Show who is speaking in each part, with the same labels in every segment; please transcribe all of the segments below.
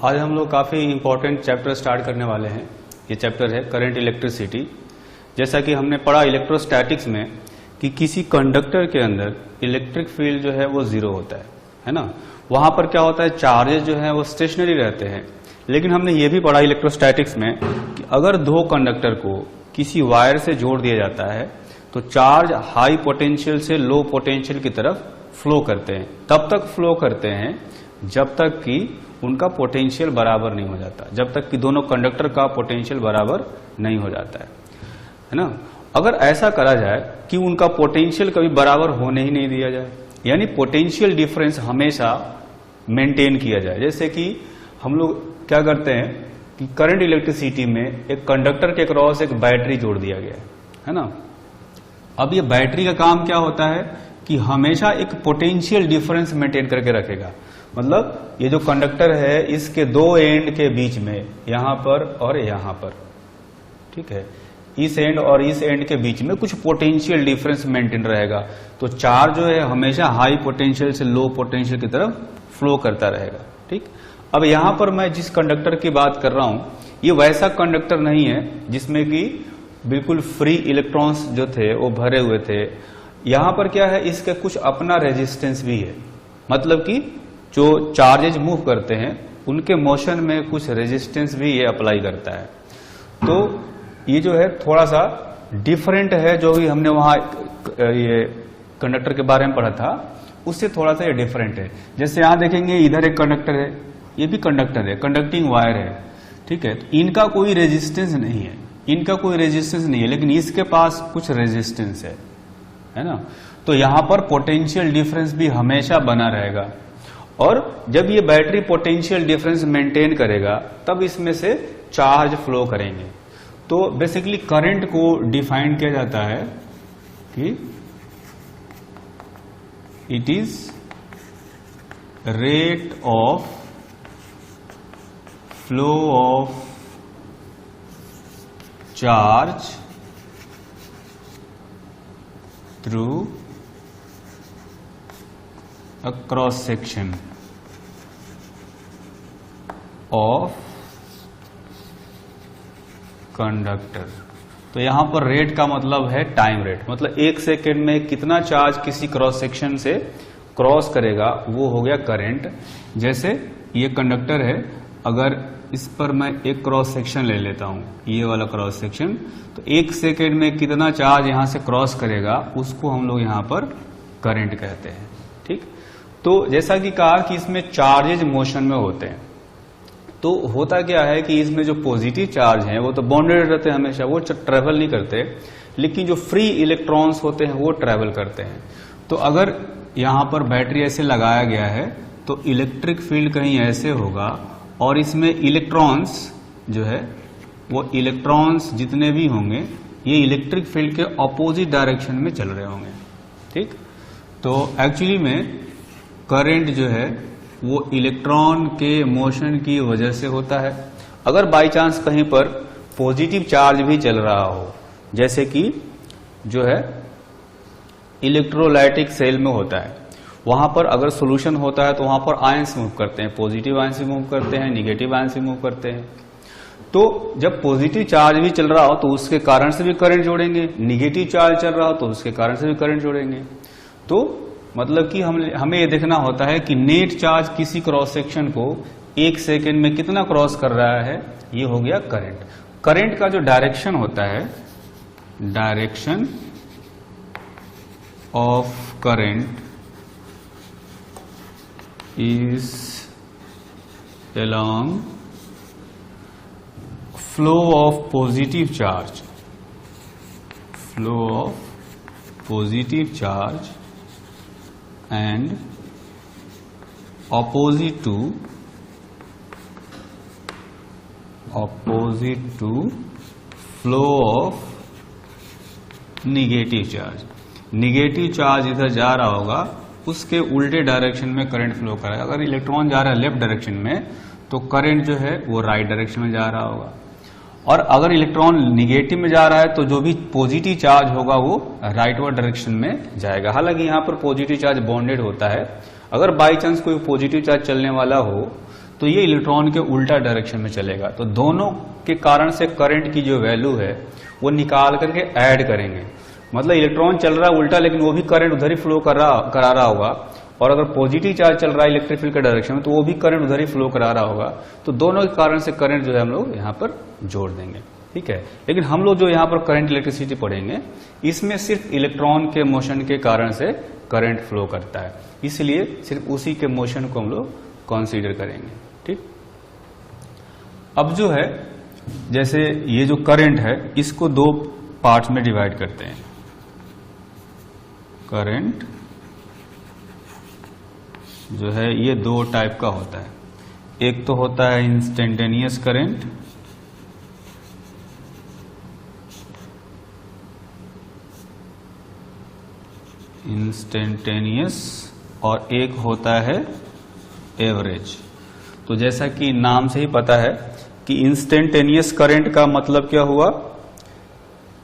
Speaker 1: आज हम लोग काफ़ी इम्पोर्टेंट चैप्टर स्टार्ट करने वाले हैं। ये चैप्टर है करंट इलेक्ट्रिसिटी। जैसा कि हमने पढ़ा इलेक्ट्रोस्टैटिक्स में कि किसी कंडक्टर के अंदर इलेक्ट्रिक फील्ड जो है वो जीरो होता है ना। वहां पर क्या होता है, चार्जेस जो है वो स्टेशनरी रहते हैं। लेकिन हमने ये भी पढ़ा इलेक्ट्रोस्टैटिक्स में कि अगर दो कंडक्टर को किसी वायर से जोड़ दिया जाता है तो चार्ज हाई पोटेंशियल से लो पोटेंशियल की तरफ फ्लो करते हैं। तब तक फ्लो करते हैं जब तक कि उनका पोटेंशियल बराबर नहीं हो जाता, जब तक कि दोनों कंडक्टर का पोटेंशियल बराबर नहीं हो जाता है ना। अगर ऐसा करा जाए कि उनका पोटेंशियल कभी बराबर होने ही नहीं दिया जाए, यानी पोटेंशियल डिफरेंस हमेशा मेंटेन किया जाए। जैसे कि हम लोग क्या करते हैं कि करंट इलेक्ट्रिसिटी में एक कंडक्टर के क्रॉस एक बैटरी जोड़ दिया गया है ना। अब ये बैटरी का काम क्या होता है कि हमेशा एक पोटेंशियल डिफरेंस मेंटेन करके रखेगा। मतलब ये जो कंडक्टर है इसके दो एंड के बीच में, यहां पर और यहां पर, ठीक है, इस एंड और इस एंड के बीच में कुछ पोटेंशियल डिफरेंस मेंटेन रहेगा। तो चार्ज जो है हमेशा हाई पोटेंशियल से लो पोटेंशियल की तरफ फ्लो करता रहेगा। ठीक, अब यहां पर मैं जिस कंडक्टर की बात कर रहा हूं ये वैसा कंडक्टर नहीं है जिसमें कि बिल्कुल फ्री इलेक्ट्रॉन्स जो थे वो भरे हुए थे। यहां पर क्या है, इसका कुछ अपना रेजिस्टेंस भी है। मतलब कि जो चार्जेज मूव करते हैं उनके मोशन में कुछ रेजिस्टेंस भी ये अप्लाई करता है। तो ये जो है थोड़ा सा डिफरेंट है, जो भी हमने वहां ये कंडक्टर के बारे में पढ़ा था उससे थोड़ा सा ये डिफरेंट है। जैसे यहां देखेंगे इधर एक कंडक्टर है, ये भी कंडक्टर है, कंडक्टिंग वायर है, ठीक है। तो इनका कोई रेजिस्टेंस नहीं है, इनका कोई रेजिस्टेंस नहीं है, लेकिन इसके पास कुछ रेजिस्टेंस है ना। तो यहां पर पोटेंशियल डिफरेंस भी हमेशा बना रहेगा। और जब ये बैटरी पोटेंशियल डिफरेंस मेंटेन करेगा तब इसमें से चार्ज फ्लो करेंगे। तो बेसिकली करंट को डिफाइन किया जाता है कि it is rate of flow of charge through a cross section of conductor. तो यहां पर रेट का मतलब है टाइम रेट, मतलब एक सेकेंड में कितना चार्ज किसी क्रॉस सेक्शन से क्रॉस करेगा वो हो गया करंट। जैसे ये कंडक्टर है, अगर इस पर मैं एक क्रॉस सेक्शन ले लेता हूं, ये वाला क्रॉस सेक्शन, तो एक सेकेंड में कितना चार्ज यहां से क्रॉस करेगा उसको हम लोग यहां पर करंट कहते हैं। ठीक, तो जैसा कि कहा कि इसमें चार्जेज मोशन में होते हैं। तो होता क्या है कि इसमें जो पॉजिटिव चार्ज हैं वो तो बाउंडेड रहते हैं हमेशा, वो ट्रेवल नहीं करते, लेकिन जो फ्री इलेक्ट्रॉन्स होते हैं वो ट्रेवल करते हैं। तो अगर यहां पर बैटरी ऐसे लगाया गया है तो इलेक्ट्रिक फील्ड कहीं ऐसे होगा और इसमें इलेक्ट्रॉन्स जो है वो इलेक्ट्रॉन्स जितने भी होंगे ये इलेक्ट्रिक फील्ड के ऑपोजिट डायरेक्शन में चल रहे होंगे। ठीक, तो एक्चुअली में करंट जो है वो इलेक्ट्रॉन के मोशन की वजह से होता है। अगर बाय चांस कहीं पर पॉजिटिव चार्ज भी चल रहा हो, जैसे कि जो है इलेक्ट्रोलाइटिक सेल में होता है, वहां पर अगर सोल्यूशन होता है तो वहां पर आयंस मूव करते हैं, पॉजिटिव आयंस भी मूव करते हैं, निगेटिव आयंस भी मूव करते हैं। तो जब पॉजिटिव चार्ज भी चल रहा हो तो उसके कारण से भी करंट जोड़ेंगे, निगेटिव चार्ज चल रहा हो तो उसके कारण से भी करंट जोड़ेंगे। तो मतलब कि हमें ये देखना होता है कि नेट चार्ज किसी क्रॉस सेक्शन को एक सेकेंड में कितना क्रॉस कर रहा है, ये हो गया करंट। करंट का जो डायरेक्शन होता है, direction of current is along flow of positive charge, flow of positive charge and opposite to flow of negative charge। Negative charge इधर जा रहा होगा उसके उल्टे डायरेक्शन में करंट फ्लो करेगा। अगर इलेक्ट्रॉन जा रहा है लेफ्ट डायरेक्शन में तो करंट जो है वो राइट डायरेक्शन में जा रहा होगा। और अगर इलेक्ट्रॉन निगेटिव में जा रहा है तो जो भी पॉजिटिव चार्ज होगा वो राइटवर्ड डायरेक्शन में जाएगा। हालांकि यहाँ पर पॉजिटिव चार्ज बॉन्डेड होता है, अगर बाई चांस कोई पॉजिटिव चार्ज चलने वाला हो तो ये इलेक्ट्रॉन के उल्टा डायरेक्शन में चलेगा। तो दोनों के कारण से करंट की जो वैल्यू है वो निकाल करके ऐड करेंगे। मतलब इलेक्ट्रॉन चल रहा है उल्टा, लेकिन वो भी करंट उधर ही फ्लो करा रहा होगा, और अगर पॉजिटिव चार्ज चल रहा है इलेक्ट्रिक फील्ड के डायरेक्शन में तो वो भी करंट उधर ही फ्लो करा रहा होगा। तो दोनों के कारण से करंट जो है हम लोग यहाँ पर जोड़ देंगे, ठीक है। लेकिन हम लोग जो यहाँ पर करंट इलेक्ट्रिसिटी पढ़ेंगे इसमें सिर्फ इलेक्ट्रॉन के मोशन के कारण से करंट फ्लो करता है, इसलिए सिर्फ उसी के मोशन को हम लोग कंसीडर करेंगे, ठीक। अब जो है जैसे ये जो करंट है इसको दो पार्ट्स में डिवाइड करते हैं। करंट जो है ये दो टाइप का होता है, एक तो होता है इंस्टेंटेनियस करंट, और एक होता है एवरेज। तो जैसा कि नाम से ही पता है कि इंस्टेंटेनियस करंट का मतलब क्या हुआ,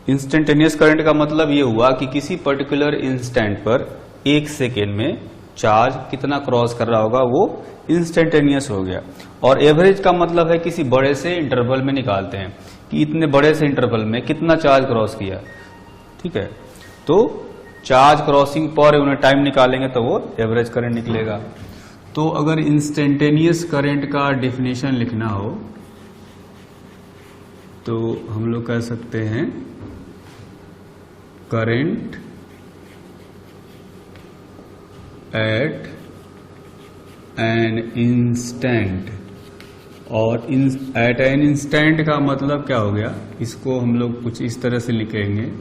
Speaker 1: इंस्टेंटेनियस करंट का मतलब ये हुआ कि किसी पर्टिकुलर इंस्टेंट पर एक सेकेंड में चार्ज कितना क्रॉस कर रहा होगा वो इंस्टेंटेनियस हो गया। और एवरेज का मतलब है किसी बड़े से इंटरवल में निकालते हैं कि इतने बड़े से इंटरवल में कितना चार्ज क्रॉस किया, ठीक है। तो charge crossing per unit time निकालेंगे तो वो एवरेज करंट निकलेगा। तो अगर इंस्टेंटेनियस करंट का डेफिनेशन लिखना हो तो हम लोग कह सकते हैं करंट एट एन इंस्टेंट, और एट एन इंस्टेंट का मतलब क्या हो गया, इसको हम लोग कुछ इस तरह से लिखेंगे,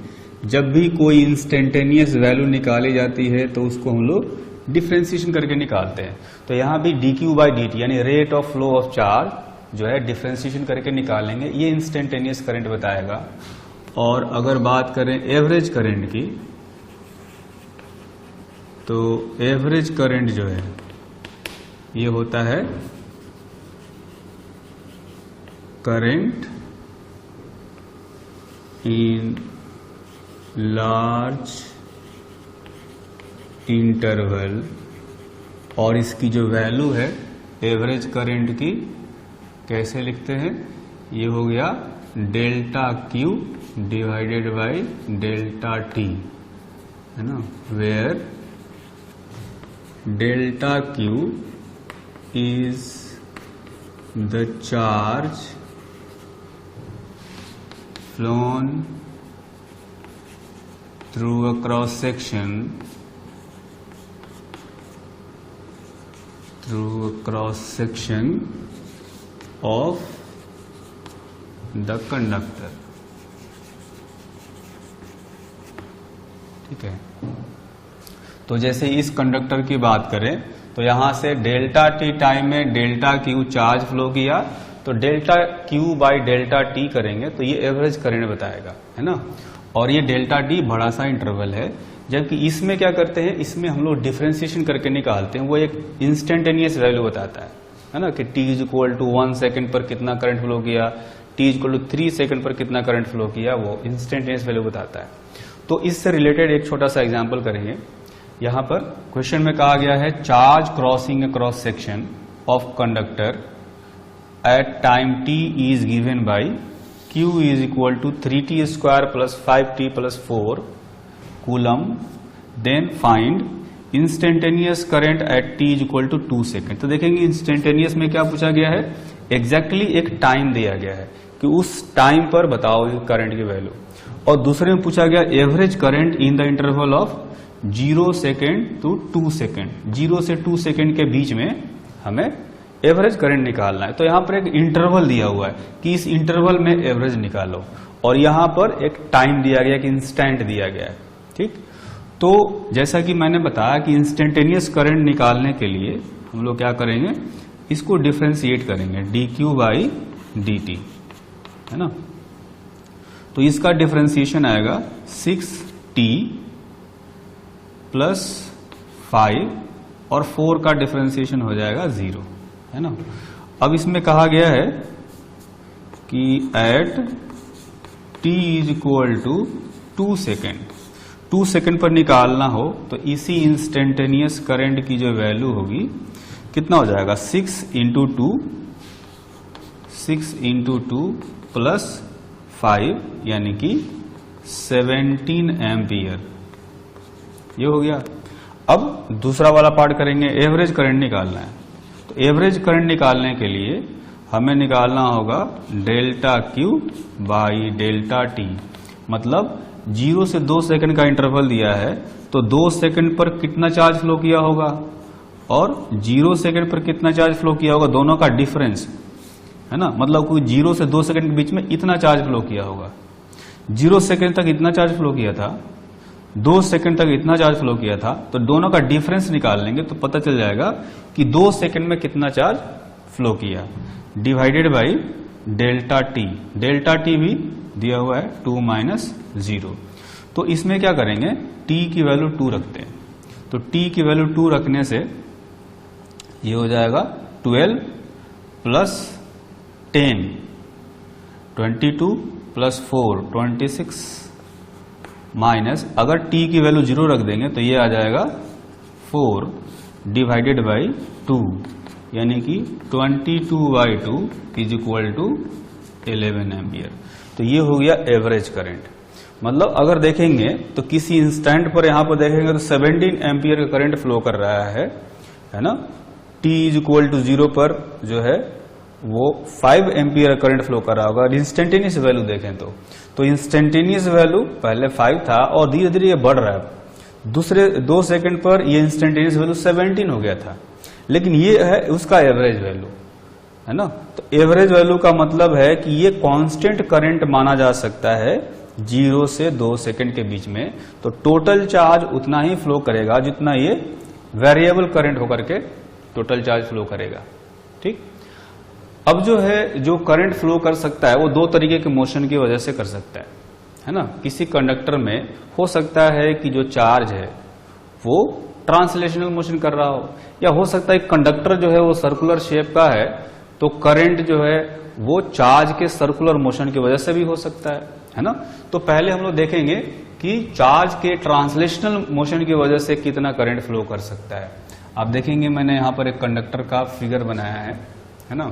Speaker 1: जब भी कोई इंस्टेंटेनियस वैल्यू निकाली जाती है तो उसको हम लोग डिफरेंशिएशन करके निकालते हैं। तो यहां भी dq बाई dt यानी rate of flow of charge जो है डिफरेंशिएशन करके निकालेंगे, ये इंस्टेंटेनियस करंट बताएगा। और अगर बात करें एवरेज करंट की तो एवरेज करंट जो है ये होता है करंट इन लार्ज इंटरवल, और इसकी जो वैल्यू है एवरेज करंट की कैसे लिखते हैं, ये हो गया delta Q divided by delta T, है ना, where delta Q is the charge flown through a cross section of the conductor, ठीक है। तो जैसे इस कंडक्टर की बात करें तो यहां से डेल्टा टी टाइम में डेल्टा क्यू चार्ज फ्लो किया, तो delta Q by delta T करेंगे तो ये एवरेज करंट बताएगा, है ना। और ये डेल्टा डी बड़ा सा इंटरवल है, जबकि इसमें क्या करते हैं, इसमें हम लोग डिफरेंशिएशन करके निकालते हैं, वो एक इंस्टेंटेनियस वैल्यू बताता है ना, कि t is equal to 1 second पर कितना करंट फ्लो किया, t is equal to 3 second पर कितना करंट फ्लो किया, वो इंस्टेंटेनियस वैल्यू बताता है। तो इससे रिलेटेड एक छोटा सा एग्जाम्पल करेंगे। यहां पर क्वेश्चन में कहा गया है charge crossing cross section of conductor at time t is given by Q is equal to 3t square plus 5t plus 4 coulomb, then find instantaneous current at t is equal to 2 second. तो देखेंगे instantaneous में क्या पूछा गया है, exactly एक time दिया गया है कि उस टाइम पर बताओ करंट की वैल्यू, और दूसरे में पूछा गया average current in the interval of 0 second to 2 second, 0 से 2 सेकेंड के बीच में हमें एवरेज करंट निकालना है। तो यहां पर एक इंटरवल दिया हुआ है कि इस इंटरवल में एवरेज निकालो, और यहां पर एक टाइम दिया गया कि इंस्टेंट दिया गया है, ठीक। तो जैसा कि मैंने बताया कि इंस्टेंटेनियस करंट निकालने के लिए हम लोग क्या करेंगे, इसको डिफरेंशिएट करेंगे dq बाई dt, है ना। तो इसका डिफरेंशिएशन आएगा 6t प्लस 5 और 4 का डिफरेंशिएशन हो जाएगा 0, है ना। अब इसमें कहा गया है कि at t is equal to 2 second, 2 second पर निकालना हो तो इसी इंस्टेंटेनियस करंट की जो वैल्यू होगी कितना हो जाएगा 6 इंटू टू प्लस 5 यानी कि 17 एम्पियर। ये हो गया। अब दूसरा वाला पार्ट करेंगे, एवरेज करंट निकालना है। तो एवरेज करंट निकालने के लिए हमें निकालना होगा delta Q by delta T. मतलब 0 से 2 सेकंड का इंटरवल दिया है, तो 2 सेकंड पर कितना चार्ज फ्लो किया होगा और 0 सेकंड पर कितना चार्ज फ्लो किया होगा, दोनों का डिफरेंस है ना। मतलब कोई 0 से 2 सेकंड के बीच में इतना चार्ज फ्लो किया होगा, 0 सेकंड तक इतना चार्ज फ्लो किया था, 2 सेकंड तक इतना चार्ज फ्लो किया था, तो दोनों का डिफरेंस निकाल लेंगे तो पता चल जाएगा कि 2 सेकंड में कितना चार्ज फ्लो किया, divided by delta T. Delta T भी दिया हुआ है 2 माइनस 0। तो इसमें क्या करेंगे, t की वैल्यू 2 रखते हैं। तो t की वैल्यू 2 रखने से ये हो जाएगा 12 प्लस 10, 22 प्लस 4 26 माइनस, अगर t की वैल्यू 0 रख देंगे तो ये आ जाएगा 4 डिवाइडेड बाई 2 यानी कि 22/2 इज इक्वल टू 11 एम्पियर। तो ये हो गया एवरेज करंट। मतलब अगर देखेंगे तो किसी इंस्टेंट पर यहां पर देखेंगे तो 17 एम्पियर का करंट फ्लो कर रहा है ना। t इज इक्वल टू 0 पर जो है वो 5 एम्पियर करंट फ्लो कर रहा होगा। इंस्टेंटेनियस वैल्यू देखें तो इंस्टेंटेनियस वैल्यू पहले 5 था और धीरे धीरे ये बढ़ रहा है। दूसरे 2 सेकंड पर ये इंस्टेंटेनियस वैल्यू 17 हो गया था, लेकिन ये है उसका एवरेज वैल्यू है ना। तो एवरेज वैल्यू का मतलब है कि ये कांस्टेंट करंट माना जा सकता है 0 से 2 सेकंड के बीच में। तो टोटल चार्ज उतना ही फ्लो करेगा जितना ये वेरिएबल करंट होकर के टोटल चार्ज फ्लो करेगा। ठीक। अब जो है जो करंट फ्लो कर सकता है वो 2 तरीके के मोशन की वजह से कर सकता है ना। किसी कंडक्टर में हो सकता है कि जो चार्ज है वो ट्रांसलेशनल मोशन कर रहा हो, या हो सकता है कंडक्टर जो है वो सर्कुलर शेप का है तो करंट जो है वो चार्ज के सर्कुलर मोशन की वजह से भी हो सकता है ना। तो पहले हम लोग देखेंगे कि चार्ज के ट्रांसलेशनल मोशन की वजह से कितना करंट फ्लो कर सकता है। आप देखेंगे मैंने यहां पर एक कंडक्टर का फिगर बनाया है ना।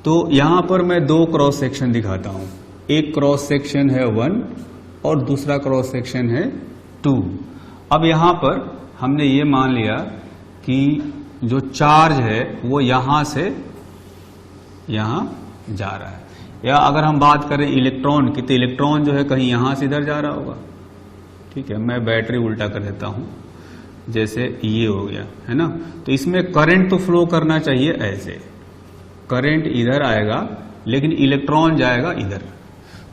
Speaker 1: तो यहां पर मैं 2 क्रॉस सेक्शन दिखाता हूं। एक क्रॉस सेक्शन है 1 और दूसरा क्रॉस सेक्शन है 2। अब यहां पर हमने ये मान लिया कि जो चार्ज है वो यहां से यहां जा रहा है, या अगर हम बात करें इलेक्ट्रॉन की तो इलेक्ट्रॉन जो है कहीं यहां से इधर जा रहा होगा। ठीक है, मैं बैटरी उल्टा कर देता हूं, जैसे ये हो गया है ना। तो इसमें करंट तो फ्लो करना चाहिए ऐसे, करंट इधर आएगा लेकिन इलेक्ट्रॉन जाएगा इधर।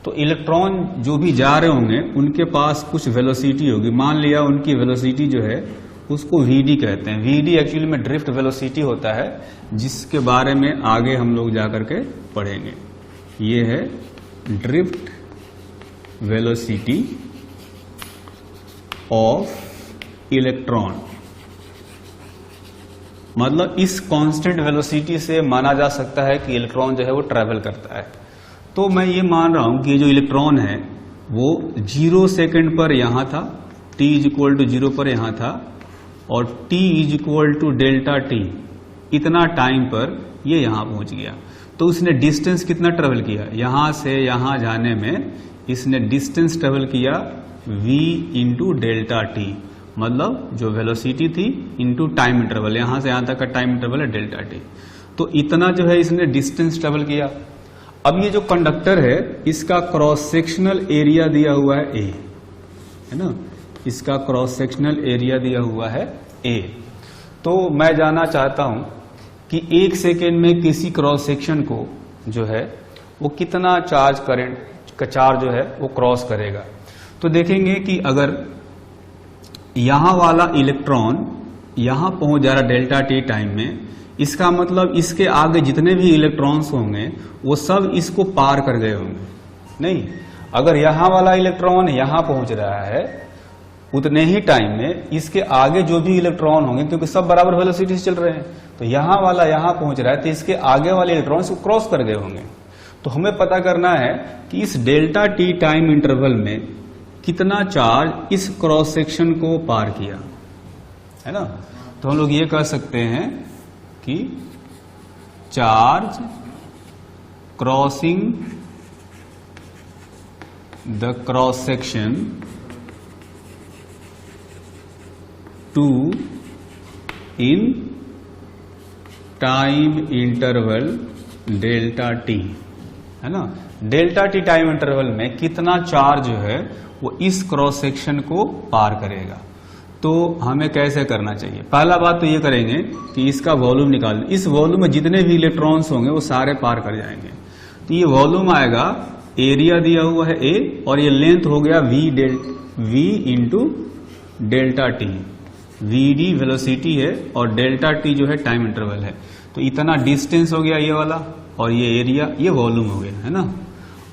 Speaker 1: तो इलेक्ट्रॉन जो भी जा रहे होंगे उनके पास कुछ वेलोसिटी होगी। मान लिया उनकी वेलोसिटी जो है उसको vd कहते हैं। vd एक्चुअली में ड्रिफ्ट वेलोसिटी होता है, जिसके बारे में आगे हम लोग जाकर के पढ़ेंगे। ये है ड्रिफ्ट वेलोसिटी ऑफ इलेक्ट्रॉन। मतलब इस कांस्टेंट वेलोसिटी से माना जा सकता है कि इलेक्ट्रॉन जो है वो ट्रेवल करता है। तो मैं ये मान रहा हूं कि जो इलेक्ट्रॉन है वो 0 सेकंड पर यहां था, t इज इक्वल टू 0 पर यहां था, और t is equal to delta T, इतना टाइम पर ये यहां पहुंच गया। तो उसने डिस्टेंस कितना ट्रेवल किया, यहां से यहां जाने में इसने डिस्टेंस ट्रेवल किया v इंटू डेल्टा टी। मतलब जो वेलोसिटी थी इंटू टाइम इंटरवल, यहां से यहां तक का टाइम इंटरवल है डेल्टा टी। तो इतना जो है इसने डिस्टेंस ट्रेवल किया। अब ये जो कंडक्टर है इसका क्रॉस सेक्शनल एरिया दिया हुआ है ए, है ना। इसका क्रॉस सेक्शनल एरिया दिया हुआ है ए। तो मैं जानना चाहता हूं कि 1 सेकेंड में किसी क्रॉस सेक्शन को जो है वो कितना चार्ज करंट का चार्ज जो है वो क्रॉस करेगा। तो देखेंगे कि अगर यहां वाला इलेक्ट्रॉन यहां पहुंच जा रहा डेल्टा टी टाइम में, इसका मतलब इसके आगे जितने भी इलेक्ट्रॉन्स होंगे वो सब इसको पार कर गए होंगे। नहीं, अगर यहां वाला इलेक्ट्रॉन यहां पहुंच रहा है उतने ही टाइम में इसके आगे जो भी इलेक्ट्रॉन होंगे, क्योंकि सब बराबर वेलोसिटी से चल रहे हैं, तो यहां वाला यहां पहुंच रहा है तो इसके आगे वाले इलेक्ट्रॉन इसको क्रॉस कर गए होंगे। तो हमें पता करना है कि इस डेल्टा टी टाइम इंटरवल में कितना चार्ज इस क्रॉस सेक्शन को पार किया, है ना। तो हम लोग ये कह सकते हैं कि charge crossing the cross section two in time interval delta T, है ना। डेल्टा टी टाइम इंटरवल में कितना चार्ज जो है वो इस क्रॉस सेक्शन को पार करेगा। तो हमें कैसे करना चाहिए? पहला बात तो ये करेंगे कि इसका वॉल्यूम निकाल, इस वॉल्यूम में जितने भी इलेक्ट्रॉन्स होंगे वो सारे पार कर जाएंगे। तो ये वॉल्यूम आएगा, एरिया दिया हुआ है ए और ये लेंथ हो गया v into delta T. V D velocity है और डेल्टा टी जो है टाइम इंटरवल है। तो इतना डिस्टेंस हो गया ये वाला और ये एरिया, ये वॉल्यूम हो गया, है ना।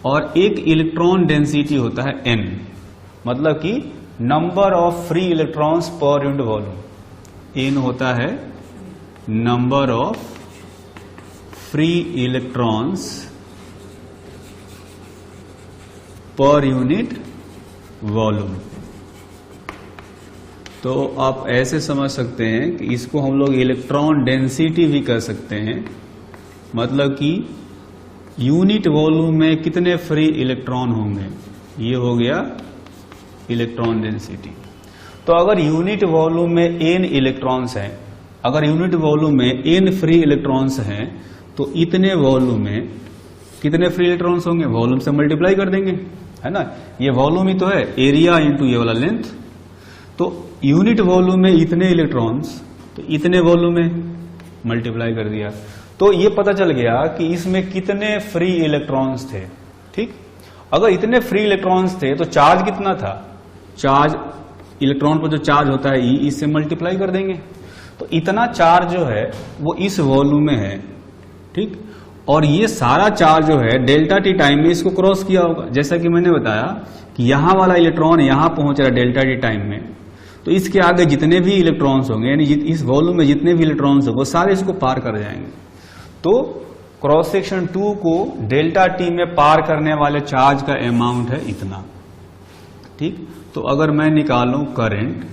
Speaker 1: और एक इलेक्ट्रॉन डेंसिटी होता है n, मतलब कि number of free electrons per unit volume. n होता है number of free electrons per unit volume. तो आप ऐसे समझ सकते हैं कि इसको हम लोग इलेक्ट्रॉन डेंसिटी भी कह सकते हैं, मतलब कि यूनिट वॉल्यूम में कितने फ्री इलेक्ट्रॉन होंगे, ये हो गया इलेक्ट्रॉन डेंसिटी। तो अगर यूनिट वॉल्यूम में n इलेक्ट्रॉन्स हैं, अगर यूनिट वॉल्यूम में n फ्री इलेक्ट्रॉन्स हैं, तो इतने वॉल्यूम में कितने फ्री इलेक्ट्रॉन्स होंगे, वॉल्यूम से मल्टीप्लाई कर देंगे, है ना। ये वॉल्यूम ही तो है, एरिया इंटू ये वाला लेंथ। तो यूनिट वॉल्यूम में इतने इलेक्ट्रॉन्स, तो इतने वॉल्यूम में मल्टीप्लाई कर दिया, तो ये पता चल गया कि इसमें कितने फ्री इलेक्ट्रॉन्स थे। ठीक, अगर इतने फ्री इलेक्ट्रॉन्स थे तो चार्ज कितना था, चार्ज इलेक्ट्रॉन पर जो चार्ज होता है ई, इससे मल्टीप्लाई कर देंगे। तो इतना चार्ज जो है वो इस वॉल्यूम में है। ठीक, और ये सारा चार्ज जो है डेल्टा टी टाइम में इसको क्रॉस किया होगा। जैसा कि मैंने बताया कि यहां वाला इलेक्ट्रॉन यहां पहुंच रहा है डेल्टा टी टाइम में, तो इसके आगे जितने भी इलेक्ट्रॉन्स होंगे, यानी इस वॉल्यूम में जितने भी इलेक्ट्रॉन्स होंगे वो सारे इसको पार कर जाएंगे। तो क्रॉस सेक्शन 2 को डेल्टा टी में पार करने वाले चार्ज का अमाउंट है इतना। ठीक, तो अगर मैं निकालूं करंट,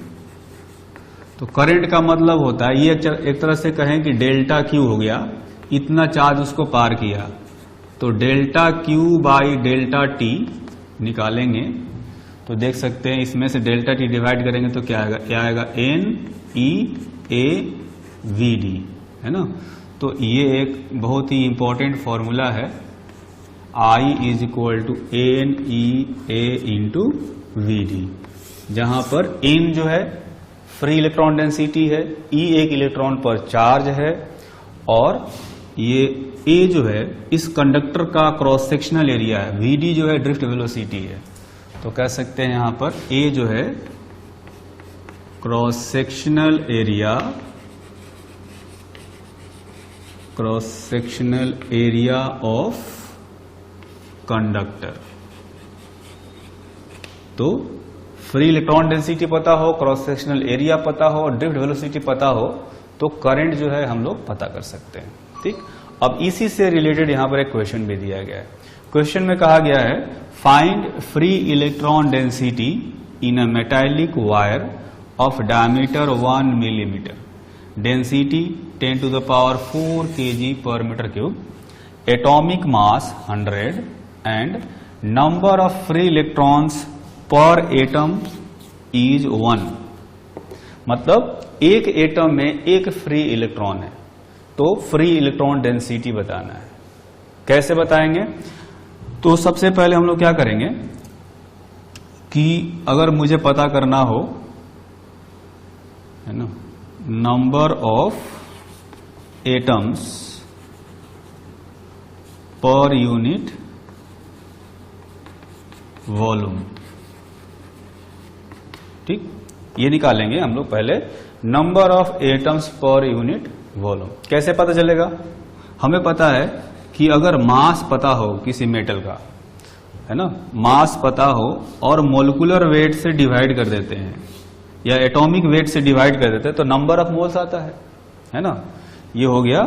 Speaker 1: तो करंट का मतलब होता है, ये एक तरह से कहें कि डेल्टा क्यू हो गया, इतना चार्ज उसको पार किया, तो delta Q by delta T निकालेंगे तो देख सकते हैं इसमें से डेल्टा टी डिवाइड करेंगे तो क्या आएगा N E A V D, है ना। तो ये एक बहुत ही इंपॉर्टेंट फॉर्मूला है, I is equal to N E A into V D, जहां पर n जो है फ्री इलेक्ट्रॉन डेंसिटी है, E एक इलेक्ट्रॉन पर चार्ज है, और ये A जो है इस कंडक्टर का क्रॉस सेक्शनल एरिया है, VD जो है ड्रिफ्ट वेलोसिटी है। तो कह सकते हैं यहां पर A जो है cross sectional area of conductor. तो फ्री इलेक्ट्रॉन डेंसिटी पता हो, क्रॉस सेक्शनल एरिया पता हो और ड्रिफ्ट वेलोसिटी पता हो, तो करंट जो है हम लोग पता कर सकते हैं। ठीक, अब इसी से रिलेटेड यहां पर एक क्वेश्चन भी दिया गया है। क्वेश्चन में कहा गया है find free electron density in a metallic wire of diameter 1 millimetre, density 10 to the power 4 kg per meter cube, atomic mass 100 and number of free electrons per atom is 1। मतलब एक एटम में एक free electron है, तो free electron density बताना है। कैसे बताएंगे? तो सबसे पहले हम लोग क्या करेंगे कि अगर मुझे पता करना हो, है ना, number of atoms per unit volume, ठीक, ये निकालेंगे हम लोग पहले number of atoms per unit volume. कैसे पता चलेगा? हमें पता है कि अगर मास पता हो किसी मेटल का, है ना, मास पता हो और मोलिकुलर वेट से डिवाइड कर देते हैं या एटॉमिक वेट से डिवाइड कर देते हैं तो नंबर ऑफ मोल्स आता है ना। ये हो गया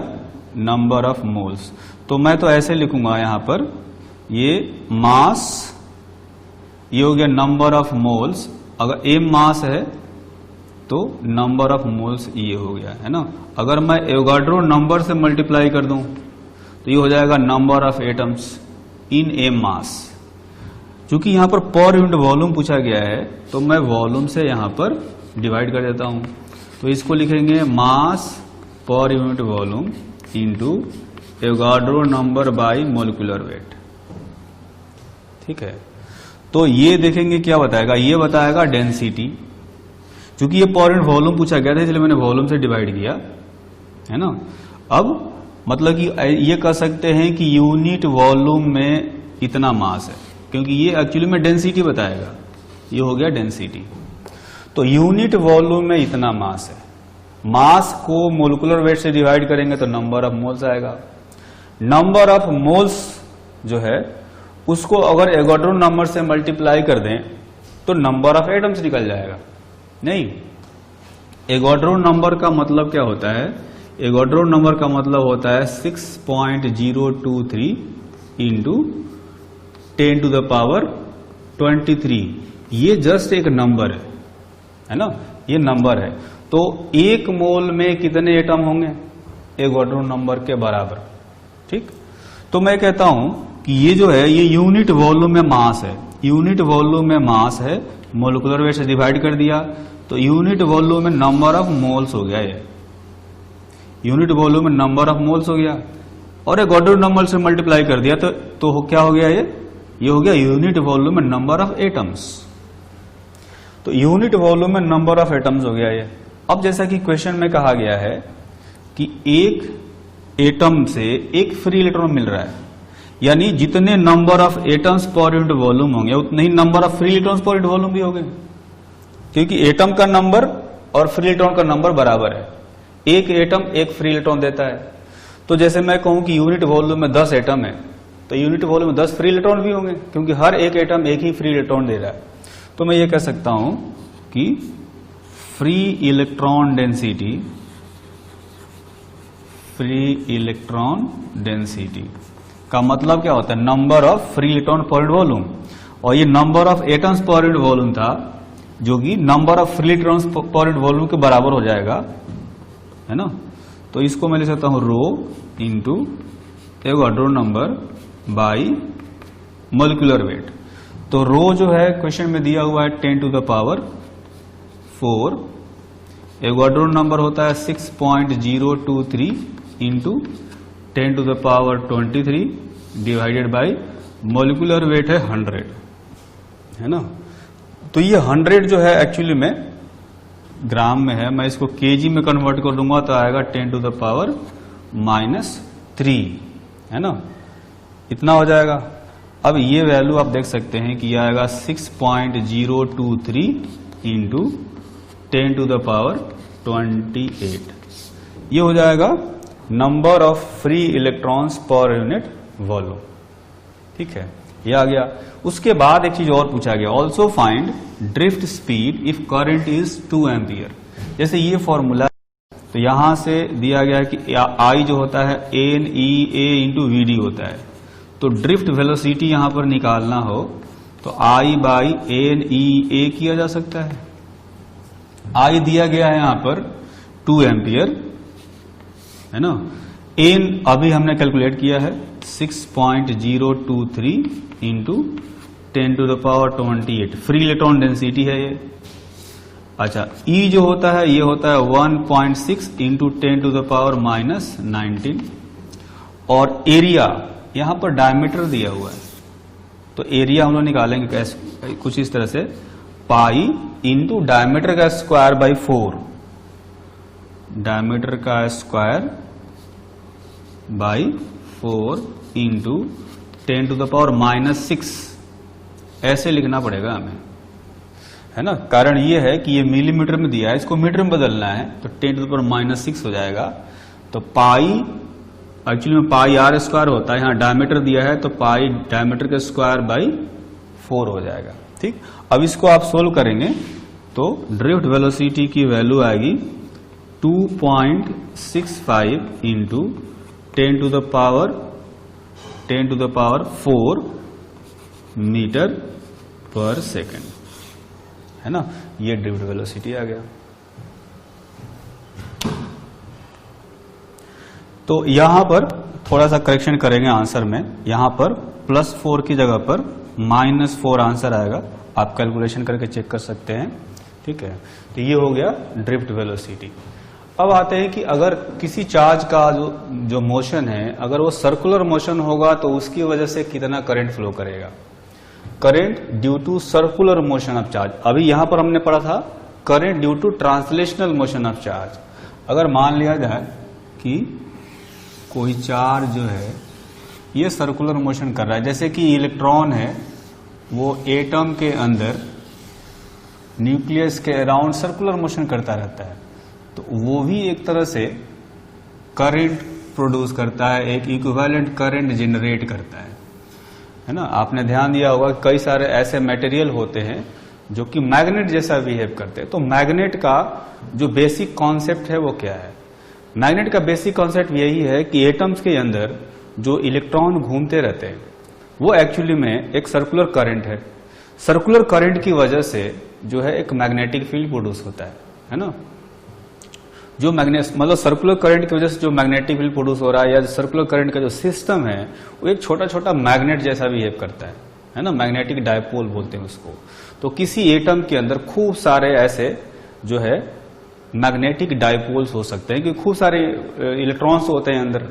Speaker 1: नंबर ऑफ मोल्स। तो मैं तो ऐसे लिखूंगा यहां पर, ये मास, ये हो गया नंबर ऑफ मोल्स। अगर m मास है तो नंबर ऑफ मोल्स ये हो गया, है ना। अगर मैं एवोगाड्रो नंबर से मल्टीप्लाई कर दूं तो ये हो जाएगा नंबर ऑफ एटम्स इन ए मास। चूंकि यहां पर पर यूनिट वॉल्यूम पूछा गया है तो मैं वॉल्यूम से यहां पर डिवाइड कर देता हूं, तो इसको लिखेंगे mass per unit volume into Avogadro number by molecular weight. ठीक है, तो ये देखेंगे क्या बताएगा, ये बताएगा डेंसिटी। क्योंकि ये पर यूनिट वॉल्यूम पूछा गया था इसलिए मैंने वॉल्यूम से डिवाइड किया, है ना। अब मतलब कि ये कह सकते हैं कि यूनिट वॉल्यूम में इतना मास है, क्योंकि ये एक्चुअली में डेंसिटी बताएगा। ये हो गया डेंसिटी। तो यूनिट वॉल्यूम में इतना मास है, मास को मोलिकुलर वेट से डिवाइड करेंगे तो नंबर ऑफ मोल्स आएगा। नंबर ऑफ मोल्स जो है उसको अगर एवोगाड्रो नंबर से मल्टीप्लाई कर दें तो नंबर ऑफ एटम्स निकल जाएगा। नहीं, एवोगाड्रो नंबर का मतलब क्या होता है, एवोगाड्रो नंबर का मतलब होता है 6.023 इंटू 10 टू द पावर 23। ये जस्ट एक नंबर है ना, ये नंबर है। तो एक मोल में कितने एटम होंगे, एवोगाड्रो नंबर के बराबर। ठीक, तो मैं कहता हूं कि ये जो है ये यूनिट वॉल्यूम में मास है, यूनिट वॉल्यूम में मास है, मोलिकुलर वेट से डिवाइड कर दिया तो यूनिट वॉल्यूम में नंबर ऑफ मोल्स हो गया। ये यूनिट वॉल्यूम में नंबर ऑफ मोल्स हो गया और एवोगाड्रो नंबर से मल्टीप्लाई कर दिया तो क्या हो गया, ये हो गया यूनिट वॉल्यूम में नंबर ऑफ एटम्स। तो यूनिट वॉल्यूम में नंबर ऑफ एटम्स हो गया ये। अब जैसा कि क्वेश्चन में कहा गया है कि एक एटम से एक फ्री इलेक्ट्रॉन मिल रहा है, यानी जितने number of atoms per unit volume होंगे उतने ही number of free electrons per unit volume भी होंगे, क्योंकि एटम का नंबर और फ्री इलेक्ट्रॉन का नंबर बराबर है। एक एटम एक फ्री इलेक्ट्रॉन देता है। तो जैसे मैं कहूं कि यूनिट वॉल्यूम में 10 एटम है तो यूनिट वॉल्यूम में 10 फ्री इलेक्ट्रॉन भी होंगे, क्योंकि हर एक एटम एक ही फ्री इलेक्ट्रॉन दे रहा है। तो मैं ये कह सकता हूं कि फ्री इलेक्ट्रॉन डेंसिटी का मतलब क्या होता है, नंबर ऑफ फ्री इलेक्ट्रॉन पर यूनिट वॉल्यूम। और ये number of atoms per unit volume था, जो कि number of free electrons per unit volume के बराबर हो जाएगा, है ना। तो इसको मैं लिख सकता हूं rho into Avogadro number by molecular weight. तो रो जो है क्वेश्चन में दिया हुआ है 10 to the power 4, Avogadro number होता है 6.023 into 10 to the power 23 divided by molecular weight है 100, है ना। तो ये 100 जो है एक्चुअली में ग्राम में है, मैं इसको केजी में कन्वर्ट कर दूंगा तो आएगा 10 टू द पावर -3, है ना, इतना हो जाएगा। अब ये वैल्यू आप देख सकते हैं कि यह आएगा 6.023 इंटू 10 टू द पावर 28। ये हो जाएगा number of free electrons per unit volume. ठीक है, ये आ गया। उसके बाद एक चीज और पूछा गया, also find drift speed if current is 2 ampere. जैसे ये फॉर्मूला, तो यहां से दिया गया है कि आई जो होता है N E A into V D होता है। तो ड्रिफ्ट वेलोसिटी यहां पर निकालना हो तो आई बाई एन ई ए किया जा सकता है। आई दिया गया है यहां पर 2 एम्पियर, है ना। एन अभी हमने कैलकुलेट किया है 6.023 into 10 to the power 28, free electron density है ये। अच्छा, ई जो होता है ये होता है 1.6 इंटू 10 टू द पावर -19। और एरिया यहां पर डायमीटर दिया हुआ है, तो एरिया हम लोग निकालेंगे कैसे, कुछ इस तरह से, पाई इंटू डायमीटर का स्क्वायर बाई 4, डायमीटर का square by 4 into 10 to the power -6, ऐसे लिखना पड़ेगा हमें, है ना। कारण ये है कि ये मिलीमीटर में दिया है, इसको मीटर में बदलना है तो 10 टू द पावर -6 हो जाएगा। तो पाई एक्चुअली में पाई आर स्क्वायर होता है, यहां डायमीटर दिया है तो पाई डायमीटर का स्क्वायर बाई 4 हो जाएगा। ठीक, अब इसको आप सोल्व करेंगे तो ड्रिफ्ट वेलोसिटी की वैल्यू आएगी 2.65 into 10 to the power 4 metre पर सेकेंड, है ना। ये ड्रिफ्ट वेलोसिटी आ गया। तो यहां पर थोड़ा सा करेक्शन करेंगे आंसर में, यहां पर +4 की जगह पर -4 आंसर आएगा। आप कैलकुलेशन करके चेक कर सकते हैं, ठीक है। तो ये हो गया ड्रिफ्ट वेलोसिटी। अब आते हैं कि अगर किसी चार्ज का जो मोशन है, अगर वो सर्कुलर मोशन होगा तो उसकी वजह से कितना करंट फ्लो करेगा। Current due to circular motion of charge. अभी यहां पर हमने पढ़ा था current due to translational motion of charge. अगर मान लिया जाए कि कोई चार्ज जो है ये सर्कुलर मोशन कर रहा है, जैसे कि इलेक्ट्रॉन है वो एटम के अंदर न्यूक्लियस के अराउंड सर्कुलर मोशन करता रहता है, तो वो भी एक तरह से करंट प्रोड्यूस करता है, एक इक्विवेलेंट करंट जनरेट करता है ना। आपने ध्यान दिया होगा कई सारे ऐसे मटेरियल होते हैं जो कि मैग्नेट जैसा बिहेव करते हैं। तो मैग्नेट का जो बेसिक कॉन्सेप्ट है वो क्या है? मैग्नेट का बेसिक कॉन्सेप्ट यही है कि एटम्स के अंदर जो इलेक्ट्रॉन घूमते रहते हैं वो एक्चुअली में एक सर्कुलर करंट है। सर्कुलर करंट की वजह से जो है एक मैग्नेटिक फील्ड प्रोड्यूस होता है ना। जो मतलब सर्कुलर करंट की वजह से जो मैग्नेटिक फील्ड प्रोड्यूस हो रहा है, या सर्कुलर करंट का जो सिस्टम है वो एक छोटा छोटा मैग्नेट जैसा बिहेव करता है ना। मैग्नेटिक डायपोल बोलते हैं उसको। तो किसी एटम के अंदर खूब सारे ऐसे जो है मैग्नेटिक डायपोल्स हो सकते हैं, क्योंकि खूब सारे इलेक्ट्रॉन्स होते हैं अंदर,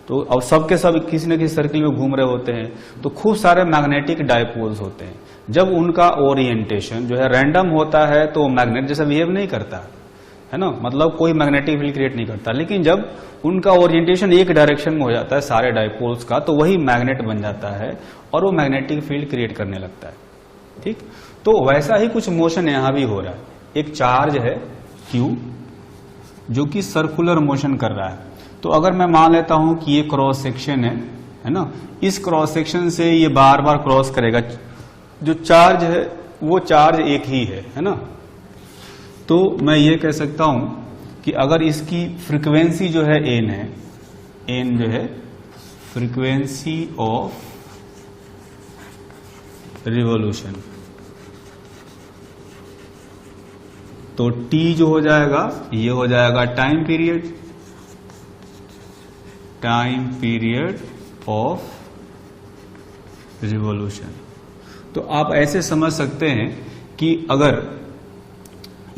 Speaker 1: तो अब सबके सब किसी न किसी सर्किल में घूम रहे होते हैं, तो खूब सारे मैग्नेटिक डायपोल्स होते हैं। जब उनका ओरिएंटेशन जो है रैंडम होता है तो मैग्नेट जैसा बिहेव नहीं करता है ना, मतलब कोई मैग्नेटिक फील्ड क्रिएट नहीं करता। लेकिन जब उनका ओरिएंटेशन एक डायरेक्शन में हो जाता है सारे डायपोल्स का, तो वही मैग्नेट बन जाता है और वो मैग्नेटिक फील्ड क्रिएट करने लगता है, ठीक। तो वैसा ही कुछ मोशन यहां भी हो रहा है। एक चार्ज है Q जो कि सर्कुलर मोशन कर रहा है। तो अगर मैं मान लेता हूं कि ये क्रॉस सेक्शन है ना, इस क्रॉस सेक्शन से ये बार बार क्रॉस करेगा, जो चार्ज है वो चार्ज एक ही है ना। तो मैं ये कह सकता हूं कि अगर इसकी फ्रीक्वेंसी जो है n है, n जो है फ्रीक्वेंसी ऑफ रिवॉल्यूशन, तो t जो हो जाएगा ये हो जाएगा टाइम पीरियड ऑफ रिवॉल्यूशन। तो आप ऐसे समझ सकते हैं कि अगर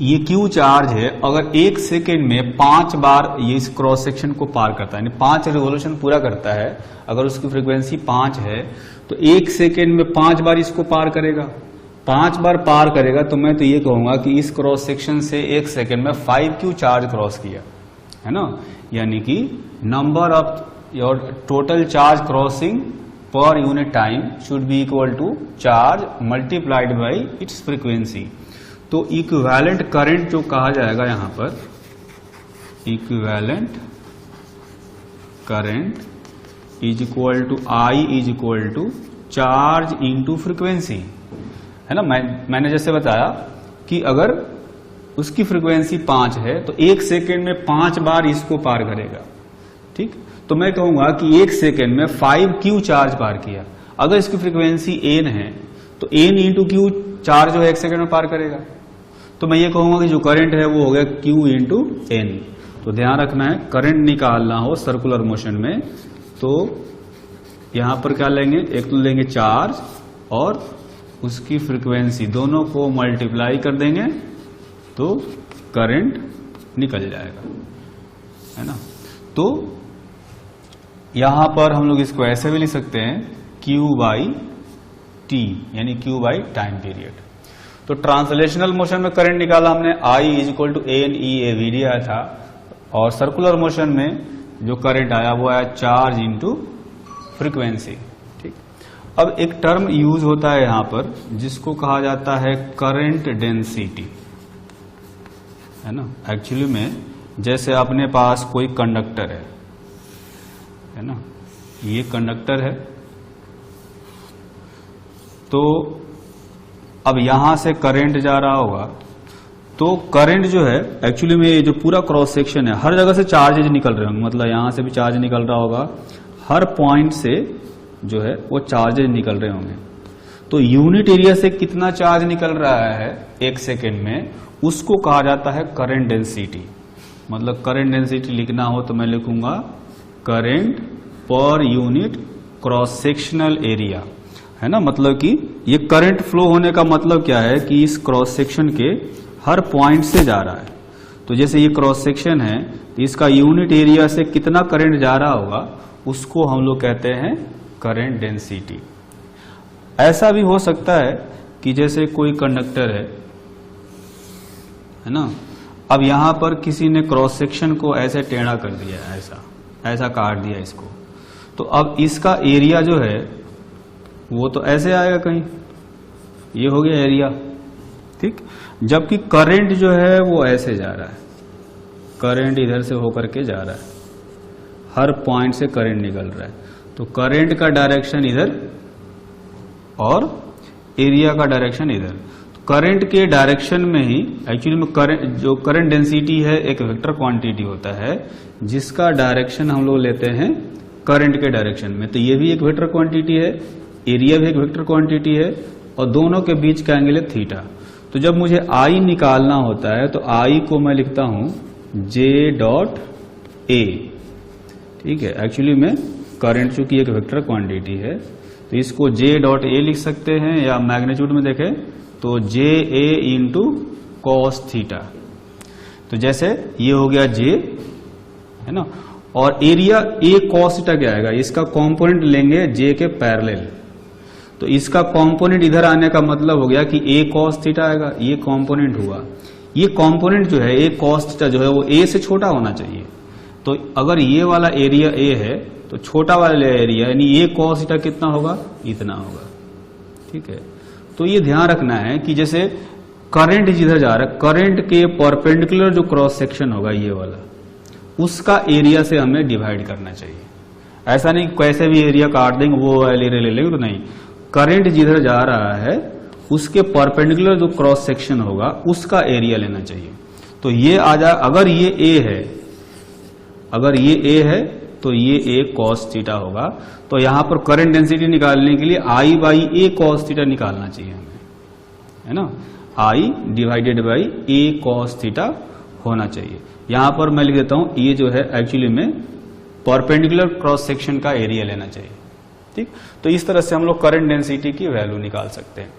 Speaker 1: ये Q चार्ज है, अगर 1 सेकेंड में 5 बार ये इस क्रॉस सेक्शन को पार करता है, यानी 5 रिवॉल्यूशन पूरा करता है, अगर उसकी फ्रीक्वेंसी 5 है तो 1 सेकेंड में 5 बार इसको पार करेगा। 5 बार पार करेगा तो मैं तो ये कहूंगा कि इस क्रॉस सेक्शन से 1 सेकेंड में 5Q चार्ज क्रॉस किया है ना। यानी कि number of your total charge crossing per unit time should be equal to charge multiplied by its frequency. तो इक्विवेलेंट करंट जो कहा जाएगा यहां पर, equivalent current is equal to I is equal to charge into frequency, है ना। मैंने जैसे बताया कि अगर उसकी फ्रीक्वेंसी 5 है तो 1 सेकेंड में 5 बार इसको पार करेगा, ठीक। तो मैं कहूंगा कि 1 सेकेंड में 5Q चार्ज पार किया। अगर इसकी फ्रीक्वेंसी n है तो n इंटू Q चार्ज जो है 1 सेकेंड में पार करेगा। तो मैं ये कहूंगा कि जो करंट है वो हो गया Q इंटू n। तो ध्यान रखना है, करंट निकालना हो सर्कुलर मोशन में तो यहां पर क्या लेंगे, एक तो लेंगे चार्ज और उसकी फ्रीक्वेंसी, दोनों को मल्टीप्लाई कर देंगे तो करंट निकल जाएगा, है ना। तो यहां पर हम लोग इसको ऐसे भी लिख सकते हैं Q बाई T, यानी Q बाई टाइम पीरियड। तो ट्रांसलेशनल मोशन में करंट निकाला हमने, I is equal to NEAVD आया था, और सर्कुलर मोशन में जो करंट आया वो आया चार्ज इंटू फ्रीक्वेंसी, ठीक। अब एक टर्म यूज होता है यहां पर जिसको कहा जाता है करंट डेंसिटी, है ना। एक्चुअली में जैसे अपने पास कोई कंडक्टर है ना, ये कंडक्टर है, तो अब यहां से करंट जा रहा होगा, तो करंट जो है एक्चुअली में ये जो पूरा क्रॉस सेक्शन है हर जगह से चार्जेज निकल रहे होंगे, मतलब यहां से भी चार्ज निकल रहा होगा, हर पॉइंट से जो है वो चार्जेज निकल रहे होंगे। तो यूनिट एरिया से कितना चार्ज निकल रहा है 1 सेकेंड में, उसको कहा जाता है करंट डेंसिटी। मतलब करंट डेंसिटी लिखना हो तो मैं लिखूंगा current per unit cross sectional area, है ना। मतलब कि ये करंट फ्लो होने का मतलब क्या है कि इस क्रॉस सेक्शन के हर पॉइंट से जा रहा है। तो जैसे ये क्रॉस सेक्शन है, इसका यूनिट एरिया से कितना करंट जा रहा होगा उसको हम लोग कहते हैं करंट डेंसिटी। ऐसा भी हो सकता है कि जैसे कोई कंडक्टर है ना, अब यहां पर किसी ने क्रॉस सेक्शन को ऐसे टेढ़ा कर दिया, ऐसा काट दिया इसको, तो अब इसका एरिया जो है वो तो ऐसे आएगा कहीं, ये हो गया एरिया, ठीक। जबकि करंट जो है वो ऐसे जा रहा है, करंट इधर से होकर के जा रहा है, हर पॉइंट से करंट निकल रहा है, तो करंट का डायरेक्शन इधर और एरिया का डायरेक्शन इधर। तो करंट के डायरेक्शन में ही एक्चुअली में करंट डेंसिटी है एक वेक्टर क्वांटिटी होता है जिसका डायरेक्शन हम लोग लेते हैं करंट के डायरेक्शन में। तो ये भी एक वेक्टर क्वांटिटी है, एरिया भी एक वेक्टर क्वांटिटी है, और दोनों के बीच का एंगल है थीटा। तो जब मुझे आई निकालना होता है तो आई को मैं लिखता हूं जे डॉट ए, ठीक है। एक्चुअली में करंट चूंकि एक वेक्टर क्वांटिटी है तो इसको जे डॉट ए लिख सकते हैं, या मैग्नीट्यूड में देखें तो जे ए इंटू कॉस थीटा। तो जैसे ये हो गया जे, है ना, और एरिया ए कॉस थीटा क्या आएगा, इसका कंपोनेंट लेंगे जे के पैरेलल, तो इसका कंपोनेंट इधर आने का मतलब हो गया कि ए कॉस थीटा आएगा, ये कंपोनेंट हुआ। ये कंपोनेंट जो है ए कॉस थीटा जो है वो ए से छोटा होना चाहिए। तो अगर ये वाला एरिया ए है तो छोटा वाला एरिया यानी ए कॉस थीटा कितना होगा, इतना होगा, ठीक है। तो ये ध्यान रखना है कि जैसे करंट जिधर जा रहा है, करंट के परपेंडिकुलर जो क्रॉस सेक्शन होगा ये वाला, उसका एरिया से हमें डिवाइड करना चाहिए। ऐसा नहीं कैसे भी एरिया काट देंगे वो एरिया ले लेंगे, तो नहीं, करंट जिधर जा रहा है उसके परपेंडिकुलर जो क्रॉस सेक्शन होगा उसका एरिया लेना चाहिए। तो ये आ जा, अगर ये ए है, अगर ये ए है तो ये ए कॉस थीटा होगा। तो यहां पर करंट डेंसिटी निकालने के लिए I by A cos theta निकालना चाहिए हमें, है ना। I divided by A cos theta होना चाहिए। यहां पर मैं लिख देता हूं ये जो है एक्चुअली में परपेंडिकुलर क्रॉस सेक्शन का एरिया लेना चाहिए, ठीक। तो इस तरह से हम लोग करंट डेंसिटी की वैल्यू निकाल सकते हैं।